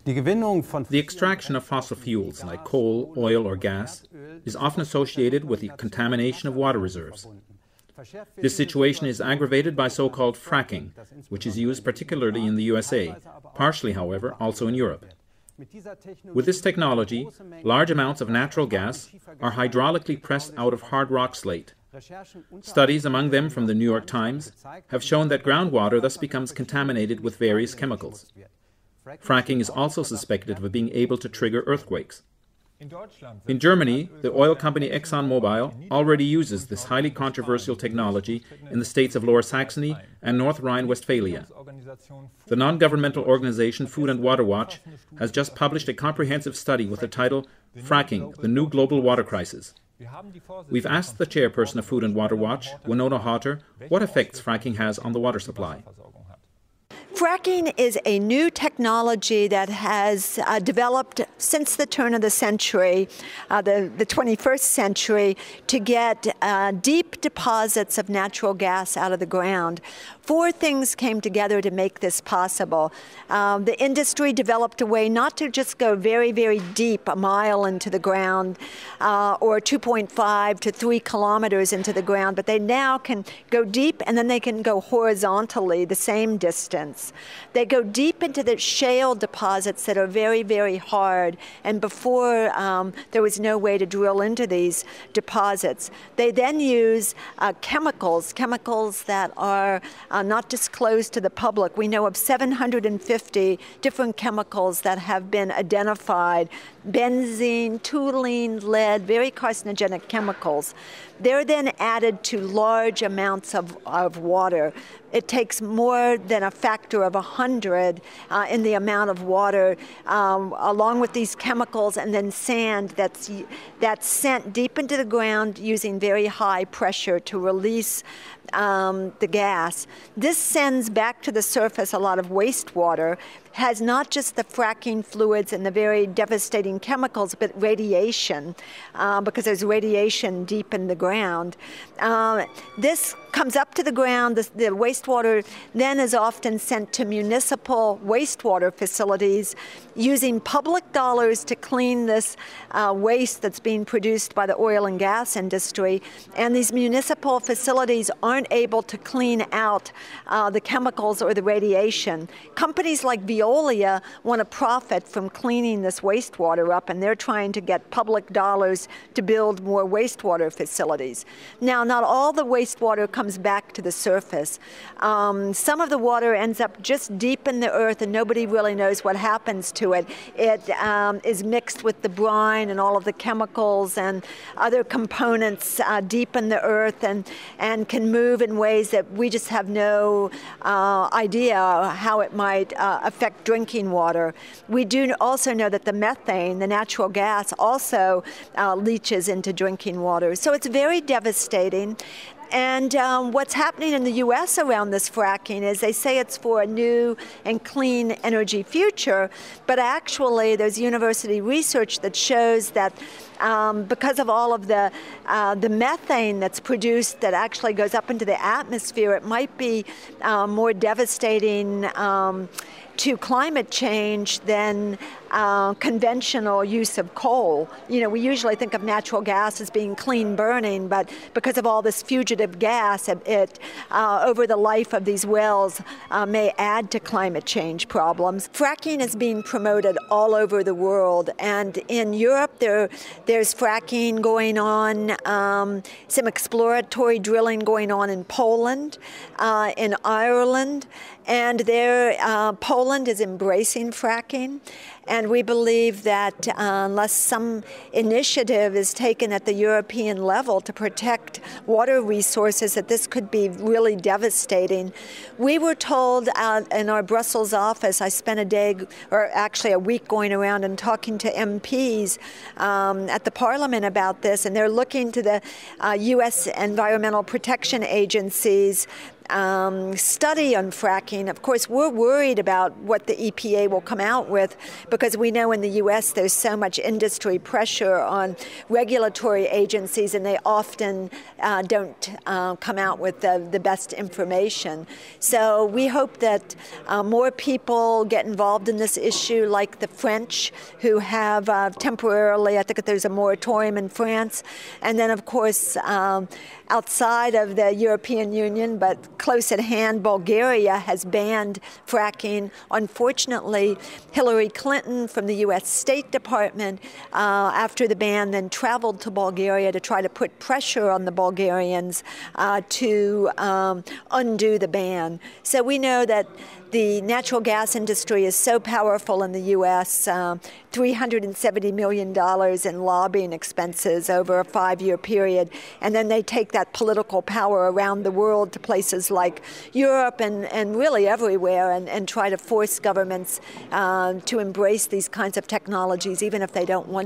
The extraction of fossil fuels like coal, oil, or gas is often associated with the contamination of water reserves. This situation is aggravated by so-called fracking, which is used particularly in the USA, partially, however, also in Europe. With this technology, large amounts of natural gas are hydraulically pressed out of hard rock slate. Studies, among them from the New York Times, have shown that groundwater thus becomes contaminated with various chemicals. Fracking is also suspected of being able to trigger earthquakes. In Germany, the oil company ExxonMobil already uses this highly controversial technology in the states of Lower Saxony and North Rhine-Westphalia. The non-governmental organization Food and Water Watch has just published a comprehensive study with the title Fracking, the New Global Water Crisis. We've asked the chairperson of Food and Water Watch, Wenonah Hauter, what effects fracking has on the water supply. Fracking is a new technology that has developed since the turn of the century, the 21st century, to get deep deposits of natural gas out of the ground. Four things came together to make this possible. The industry developed a way not to just go very, very deep, a mile into the ground, or 2.5 to 3 kilometers into the ground, but they now can go deep and then they can go horizontally the same distance. They go deep into the shale deposits that are very, very hard, and before there was no way to drill into these deposits. They then use chemicals that are not disclosed to the public. We know of 750 different chemicals that have been identified: benzene, toluene, lead, very carcinogenic chemicals. They're then added to large amounts of water. It takes more than a factor of 100 in the amount of water, along with these chemicals, and then sand that's sent deep into the ground using very high pressure to release the gas. This sends back to the surface a lot of wastewater, has not just the fracking fluids and the very devastating chemicals, but radiation, because there's radiation deep in the ground. This comes up to the ground. The wastewater then is often sent to municipal wastewater facilities using public dollars to clean this waste that's being produced by the oil and gas industry. And these municipal facilities aren't able to clean out the chemicals or the radiation. Companies like Veolia want to profit from cleaning this wastewater up, and they're trying to get public dollars to build more wastewater facilities. Now, not all the wastewater comes back to the surface. Some of the water ends up just deep in the earth, and nobody really knows what happens to it. It is mixed with the brine and all of the chemicals and other components deep in the earth, and can move in ways that we just have no idea how it might affect drinking water. We do also know that the methane, the natural gas, also leaches into drinking water. So it's very devastating. And what's happening in the U.S. around this fracking is they say it's for a new and clean energy future, but actually there's university research that shows that because of all of the methane that's produced that actually goes up into the atmosphere, it might be more devastating to climate change than conventional use of coal. You know, we usually think of natural gas as being clean burning, but because of all this fugitive gas, it over the life of these wells may add to climate change problems. Fracking is being promoted all over the world, and in Europe there's fracking going on, some exploratory drilling going on in Poland, in Ireland, and Poland is embracing fracking. And we believe that unless some initiative is taken at the European level to protect water resources, that this could be really devastating. We were told in our Brussels office, I spent a day, or actually a week, going around and talking to MPs at the Parliament about this, and they're looking to the U.S. environmental protection agencies study on fracking. Of course, we're worried about what the EPA will come out with, because we know in the U.S. there's so much industry pressure on regulatory agencies, and they often don't come out with the best information. So we hope that more people get involved in this issue, like the French, who have temporarily, I think there's a moratorium in France, and then of course outside of the European Union, but close at hand, Bulgaria has banned fracking. Unfortunately, Hillary Clinton from the U.S. State Department, after the ban, then traveled to Bulgaria to try to put pressure on the Bulgarians to undo the ban. So we know that the natural gas industry is so powerful in the U.S., $370 million in lobbying expenses over a 5-year period, and then they take that political power around the world to places like Europe and really everywhere, and try to force governments to embrace these kinds of technologies, even if they don't want